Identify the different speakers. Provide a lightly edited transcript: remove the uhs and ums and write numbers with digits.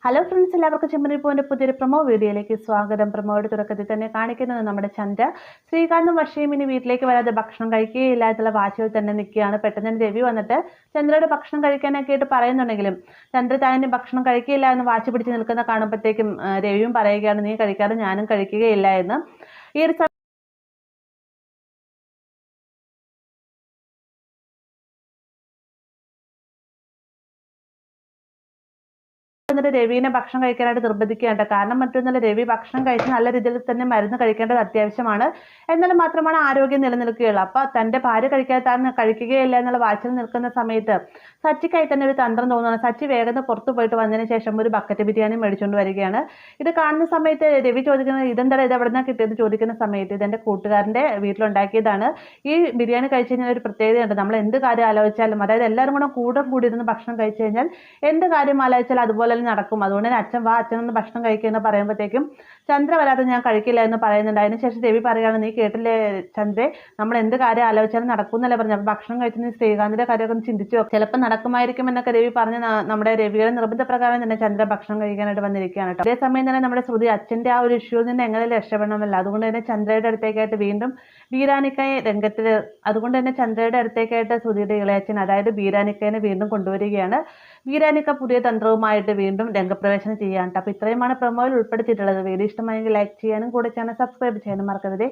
Speaker 1: Hello friends, എല്ലാവർക്കും ചെമ്മനീർ പൂവിൻ്റെ പുതിയൊരു പ്രൊമോ വീഡിയോയിലേക്ക് സ്വാഗതം. പ്രൊമോയുടെ തുടക്കത്തിൽ തന്നെ കാണിക്കുന്നത് നമ്മുടെ ചന്ദ്ര ശ്രീകാന്തും വർഷയും ഇനി വീട്ടിലേക്ക് വരാതെ ഭക്ഷണം കഴിക്കുകയില്ല എന്നുള്ള വാശിയിൽ തന്നെ നിൽക്കുകയാണ്. പെട്ടെന്ന് രവി വന്നിട്ട് ചന്ദ്രയുടെ ഭക്ഷണം കഴിക്കാനൊക്കെ ആയിട്ട് പറയുന്നുണ്ടെങ്കിലും ചന്ദ്ര താനും ഭക്ഷണം കഴിക്കുകയില്ല എന്ന് വാശി പിടിച്ച് നിൽക്കുന്ന കാണുമ്പോഴത്തേക്കും രവിയും പറയുകയാണ്, നീ കഴിക്കാതെ ഞാനും കഴിക്കുകയില്ല എന്ന്. ഈ ഒരു എന്നിട്ട് രവിനെ ഭക്ഷണം കഴിക്കാനായിട്ട് നിർബന്ധിക്കുകയുണ്ട്. കാരണം മറ്റൊന്നല്ല, രവി ഭക്ഷണം കഴിച്ച് നല്ല രീതിയിൽ തന്നെ മരുന്ന് കഴിക്കേണ്ടത് അത്യാവശ്യമാണ്. എന്നാൽ മാത്രമാണ് ആരോഗ്യം നിലനിൽക്കുകയുള്ളൂ. അപ്പോൾ തൻ്റെ ഭാര്യ കഴിക്കാതെ താൻ കഴിക്കുകയില്ല എന്നുള്ള വാശിയിൽ നിൽക്കുന്ന സമയത്ത് സച്ചിക്കായി തന്നെ ഒരു തന്ത്രം തോന്നുകയാണ്. സച്ചി വേഗം പുറത്തു പോയിട്ട് വന്നതിന് ശേഷം ഒരു ബക്കറ്റ് ബിരിയാണി മേടിച്ചുകൊണ്ട് വരികയാണ്. ഇത് കാണുന്ന സമയത്ത് രവി ചോദിക്കുന്നത്, ഇതെന്താണ്, ഇത് എവിടെ നിന്നാണ് കിട്ടിയത് ചോദിക്കുന്ന സമയത്ത് ഇതെൻ്റെ കൂട്ടുകാരൻ്റെ വീട്ടിലുണ്ടാക്കിയതാണ്. ഈ ബിരിയാണി കഴിച്ചു കഴിഞ്ഞാൽ ഒരു പ്രത്യേകതയുണ്ട്. നമ്മൾ എന്ത് കാര്യം ആലോചിച്ചാലും, അതായത് എല്ലാവരും കൂടെ ഇരുന്ന് ഭക്ഷണം കഴിച്ചു കഴിഞ്ഞാൽ എന്ത് കാര്യം ആലോചിച്ചാൽ അതുപോലെ നടക്കും. അതുകൊണ്ട് തന്നെ അച്ഛൻ വാ, അച്ഛനൊന്ന് ഭക്ഷണം കഴിക്കുക എന്ന് പറയുമ്പോഴത്തേക്കും ചന്ദ്ര വരാതെ ഞാൻ കഴിക്കില്ല എന്ന് പറയുന്നുണ്ട്. അതിനുശേഷം രവി പറയുകയാണ്, നീ കേട്ടില്ലേ ചന്ദ്രേ, നമ്മൾ എന്ത് കാര്യം ആലോചിച്ചാലും നടക്കുന്നല്ലേ പറഞ്ഞു. അപ്പോൾ ഭക്ഷണം കഴിച്ച് നീ ശ്രീകാന്തിന്റെ കാര്യമൊക്കെ ഒന്ന് ചിന്തിച്ചു നോക്കും, ചിലപ്പോൾ നടക്കുമായിരിക്കും എന്നൊക്കെ രവി പറഞ്ഞ് നമ്മുടെ രവിയുടെ നിർബന്ധപ്രകാരം തന്നെ ചന്ദ്ര ഭക്ഷണം കഴിക്കാനായിട്ട് വന്നിരിക്കുകയാണ് കേട്ടോ. അതേസമയം തന്നെ നമ്മുടെ ശ്രുതി അച്ഛൻ്റെ ആ ഒരു ഇഷ്യൂവിൽ നിന്ന് എങ്ങനെ രക്ഷപ്പെടണമല്ല, അതുകൊണ്ട് തന്നെ ചന്ദ്രയുടെ അടുത്തേക്കായിട്ട് വീണ്ടും ബീരാനിക്കയെ രംഗത്തിൽ, അതുകൊണ്ട് തന്നെ ചന്ദ്രയുടെ അടുത്തേക്കായിട്ട് ശ്രുതിയുടെ ഇളയച്ചൻ അതായത് ബീരാനിക്കയെ വീണ്ടും കൊണ്ടുവരികയാണ്. ബീരാനിക്ക പുതിയ തന്ത്രവുമായിട്ട് വീണ്ടും രംഗപ്രവേശനം ചെയ്യാൻ. അപ്പോൾ ഇത്രയുമാണ് പ്രൊമോയിൽ ഉൾപ്പെടുത്തിയിട്ടുള്ളത്. വീഡിയോ ഇഷ്ടമായെങ്കിൽ ലൈക്ക് ചെയ്യാനും കൂടെ ചാനൽ സബ്സ്ക്രൈബ് ചെയ്യാനും മറക്കരുത്.